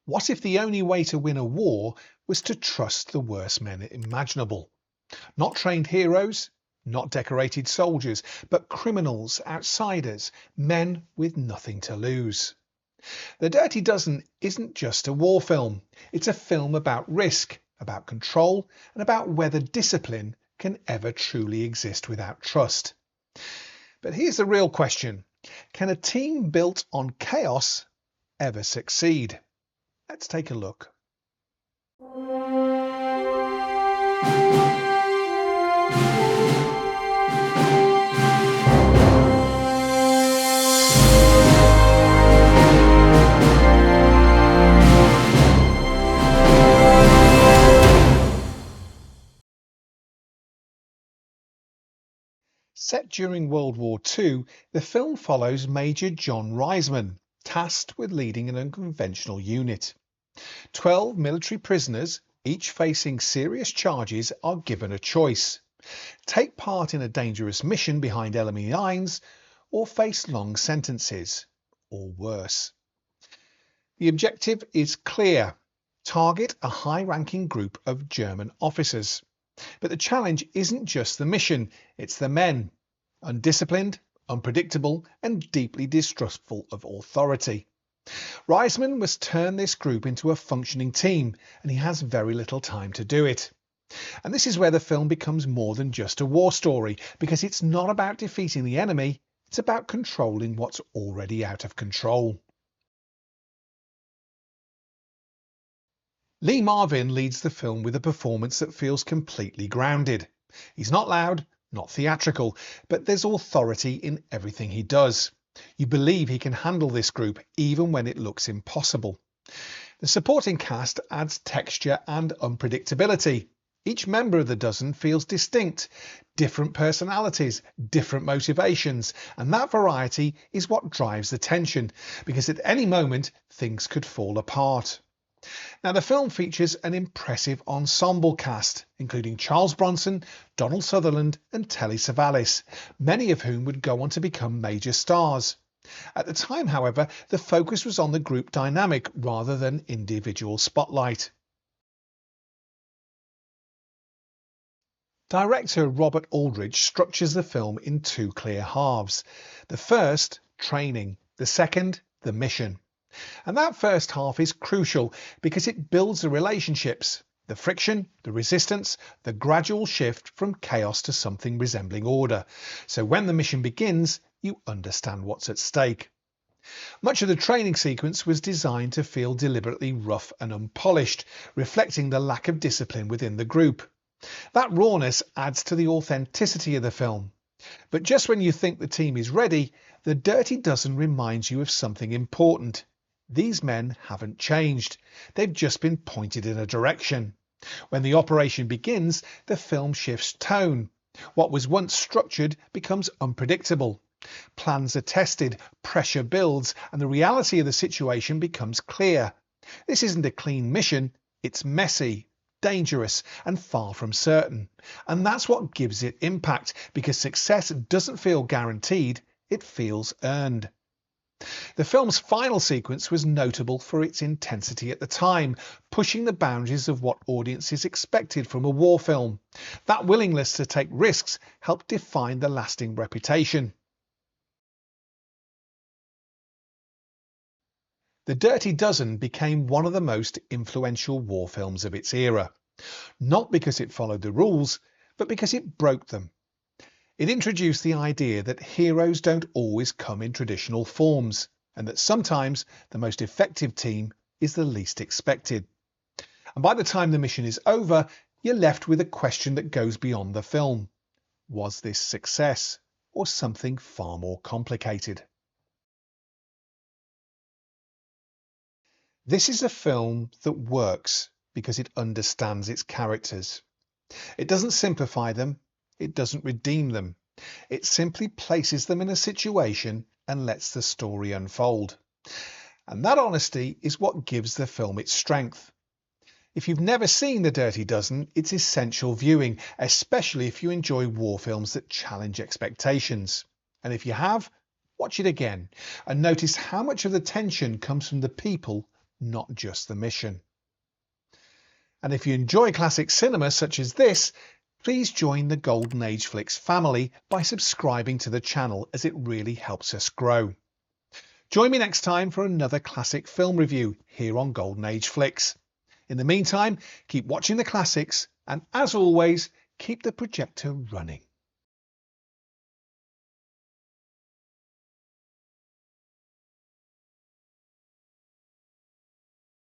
What if the only way to win a war was to trust the worst men imaginable? Not trained heroes, not decorated soldiers, but criminals, outsiders, men with nothing to lose. The Dirty Dozen isn't just a war film. It's a film about risk, about control, and about whether discipline can ever truly exist without trust. But here's the real question. Can a team built on chaos ever succeed? Let's take a look. Set during World War II, the film follows Major John Reisman, tasked with leading an unconventional unit. 12 military prisoners, each facing serious charges, are given a choice. Take part in a dangerous mission behind enemy lines, or face long sentences, or worse. The objective is clear. Target a high-ranking group of German officers. But the challenge isn't just the mission, it's the men. Undisciplined, unpredictable, and deeply distrustful of authority. Reisman must turn this group into a functioning team, and he has very little time to do it. And this is where the film becomes more than just a war story, because it's not about defeating the enemy, it's about controlling what's already out of control. Lee Marvin leads the film with a performance that feels completely grounded. He's not loud, not theatrical, but there's authority in everything he does. You believe he can handle this group even when it looks impossible. The supporting cast adds texture and unpredictability. Each member of the dozen feels distinct, different personalities, different motivations, and that variety is what drives the tension, because at any moment things could fall apart. Now, the film features an impressive ensemble cast, including Charles Bronson, Donald Sutherland and Telly Savalas, many of whom would go on to become major stars. At the time, however, the focus was on the group dynamic rather than individual spotlight. Director Robert Aldrich structures the film in two clear halves. The first, training. The second, the mission. And that first half is crucial because it builds the relationships, the friction, the resistance, the gradual shift from chaos to something resembling order. So when the mission begins, you understand what's at stake. Much of the training sequence was designed to feel deliberately rough and unpolished, reflecting the lack of discipline within the group. That rawness adds to the authenticity of the film. But just when you think the team is ready, The Dirty Dozen reminds you of something important. These men haven't changed. They've just been pointed in a direction. When the operation begins, the film shifts tone. What was once structured becomes unpredictable. Plans are tested, pressure builds, and the reality of the situation becomes clear. This isn't a clean mission, it's messy, dangerous, and far from certain. And that's what gives it impact, because success doesn't feel guaranteed, it feels earned. The film's final sequence was notable for its intensity at the time, pushing the boundaries of what audiences expected from a war film. That willingness to take risks helped define the lasting reputation. The Dirty Dozen became one of the most influential war films of its era, not because it followed the rules, but because it broke them. It introduced the idea that heroes don't always come in traditional forms, and that sometimes the most effective team is the least expected. And by the time the mission is over, you're left with a question that goes beyond the film. Was this success, or something far more complicated? This is a film that works because it understands its characters. It doesn't simplify them. It doesn't redeem them. It simply places them in a situation and lets the story unfold. And that honesty is what gives the film its strength. If you've never seen The Dirty Dozen, it's essential viewing, especially if you enjoy war films that challenge expectations. And if you have, watch it again and notice how much of the tension comes from the people not just the mission. And if you enjoy classic cinema such as this, please join the Golden Age Flicks family by subscribing to the channel, as it really helps us grow. Join me next time for another classic film review here on Golden Age Flicks. In the meantime, keep watching the classics and, as always, keep the projector running.